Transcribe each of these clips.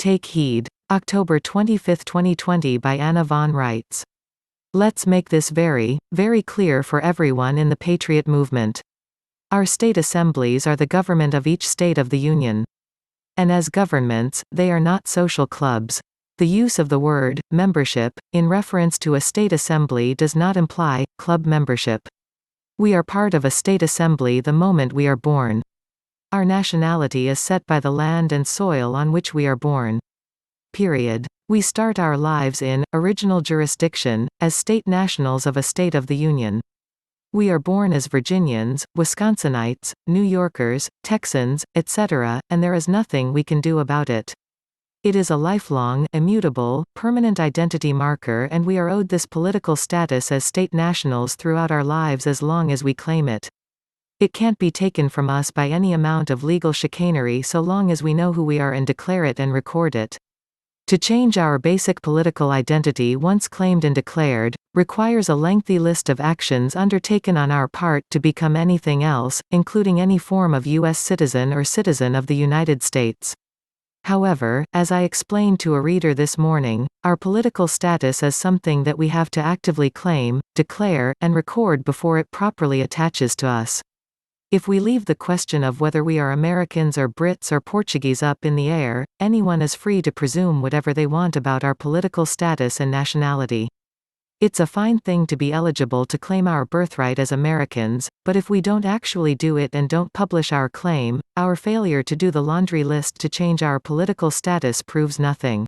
Take heed. October 25, 2020 by Anna von Reitz. Let's make this very, very clear for everyone in the Patriot Movement. Our state assemblies are the government of each state of the Union. And as governments, they are not social clubs. The use of the word membership in reference to a state assembly does not imply club membership. We are part of a state assembly the moment we are born. Our nationality is set by the land and soil on which we are born. Period. We start our lives in original jurisdiction as state nationals of a state of the Union. We are born as Virginians, Wisconsinites, New Yorkers, Texans, etc., and there is nothing we can do about it. It is a lifelong, immutable, permanent identity marker, and we are owed this political status as state nationals throughout our lives as long as we claim it. It can't be taken from us by any amount of legal chicanery so long as we know who we are and declare it and record it. To change our basic political identity once claimed and declared, requires a lengthy list of actions undertaken on our part to become anything else, including any form of U.S. citizen or citizen of the United States. However, as I explained to a reader this morning, our political status is something that we have to actively claim, declare, and record before it properly attaches to us. If we leave the question of whether we are Americans or Brits or Portuguese up in the air, anyone is free to presume whatever they want about our political status and nationality. It's a fine thing to be eligible to claim our birthright as Americans, but if we don't actually do it and don't publish our claim, our failure to do the laundry list to change our political status proves nothing.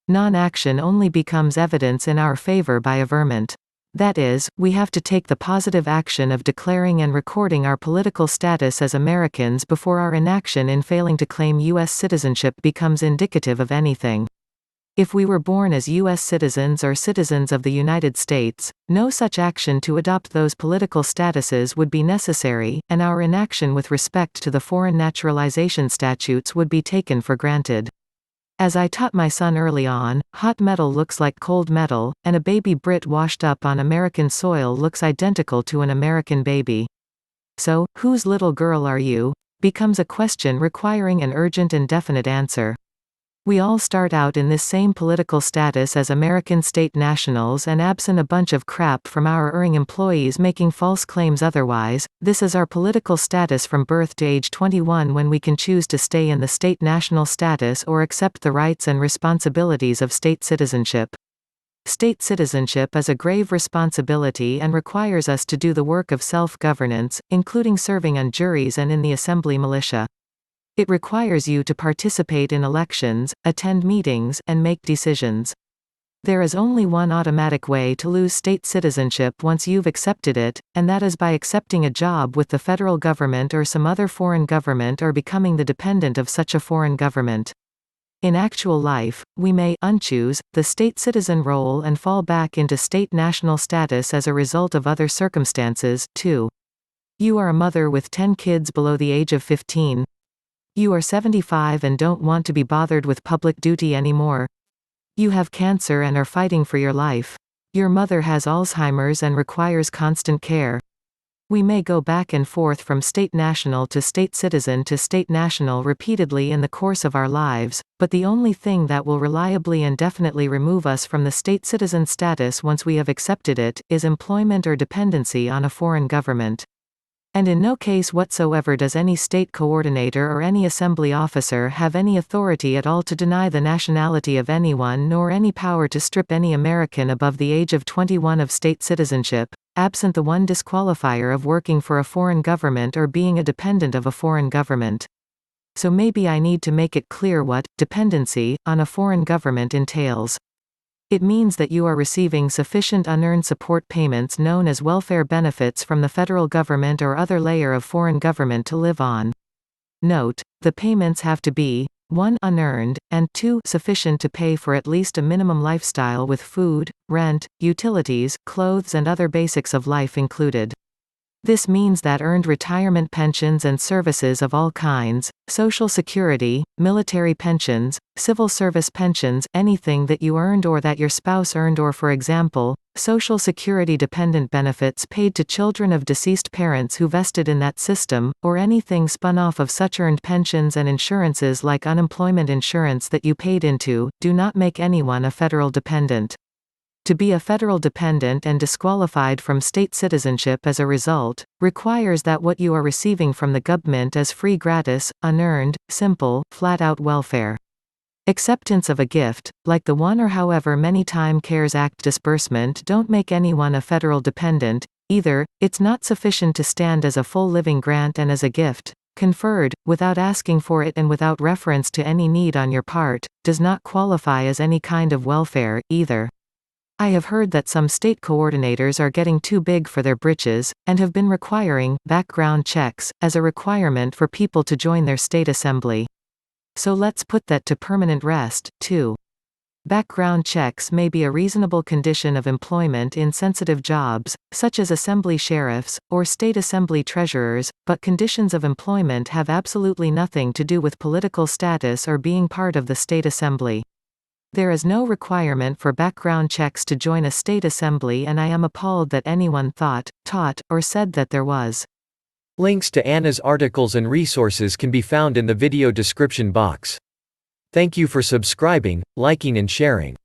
Non-action only becomes evidence in our favor by averment. That is, we have to take the positive action of declaring and recording our political status as Americans before our inaction in failing to claim U.S. citizenship becomes indicative of anything. If we were born as U.S. citizens or citizens of the United States, no such action to adopt those political statuses would be necessary, and our inaction with respect to the foreign naturalization statutes would be taken for granted. As I taught my son early on, hot metal looks like cold metal, and a baby Brit washed up on American soil looks identical to an American baby. So, whose little girl are you? Becomes a question requiring an urgent and definite answer. We all start out in this same political status as American state nationals, and absent a bunch of crap from our erring employees making false claims otherwise, this is our political status from birth to age 21 when we can choose to stay in the state national status or accept the rights and responsibilities of state citizenship. State citizenship is a grave responsibility and requires us to do the work of self-governance, including serving on juries and in the assembly militia. It requires you to participate in elections, attend meetings, and make decisions. There is only one automatic way to lose state citizenship once you've accepted it, and that is by accepting a job with the federal government or some other foreign government or becoming the dependent of such a foreign government. In actual life, we may unchoose the state citizen role and fall back into state national status as a result of other circumstances, too. You are a mother with 10 kids below the age of 15. You are 75 and don't want to be bothered with public duty anymore. You have cancer and are fighting for your life. Your mother has Alzheimer's and requires constant care. We may go back and forth from state national to state citizen to state national repeatedly in the course of our lives, but the only thing that will reliably and definitely remove us from the state citizen status once we have accepted it, is employment or dependency on a foreign government. And in no case whatsoever does any state coordinator or any assembly officer have any authority at all to deny the nationality of anyone nor any power to strip any American above the age of 21 of state citizenship, absent the one disqualifier of working for a foreign government or being a dependent of a foreign government. So maybe I need to make it clear what dependency on a foreign government entails. It means that you are receiving sufficient unearned support payments known as welfare benefits from the federal government or other layer of foreign government to live on. Note, the payments have to be 1. Unearned, and 2. Sufficient to pay for at least a minimum lifestyle with food, rent, utilities, clothes and other basics of life included. This means that earned retirement pensions and services of all kinds, Social Security, military pensions, civil service pensions, anything that you earned or that your spouse earned, or for example, Social Security dependent benefits paid to children of deceased parents who vested in that system, or anything spun off of such earned pensions and insurances like unemployment insurance that you paid into, do not make anyone a federal dependent. To be a federal dependent and disqualified from state citizenship as a result, requires that what you are receiving from the government is free, gratis, unearned, simple, flat-out welfare. Acceptance of a gift, like the one or however many time CARES Act disbursement, don't make anyone a federal dependent, either. It's not sufficient to stand as a full living grant and as a gift, conferred, without asking for it and without reference to any need on your part, does not qualify as any kind of welfare, either. I have heard that some state coordinators are getting too big for their britches, and have been requiring background checks as a requirement for people to join their state assembly. So let's put that to permanent rest, too. Background checks may be a reasonable condition of employment in sensitive jobs, such as assembly sheriffs, or state assembly treasurers, but conditions of employment have absolutely nothing to do with political status or being part of the state assembly. There is no requirement for background checks to join a state assembly, and I am appalled that anyone thought, taught, or said that there was. Links to Anna's articles and resources can be found in the video description box. Thank you for subscribing, liking and sharing.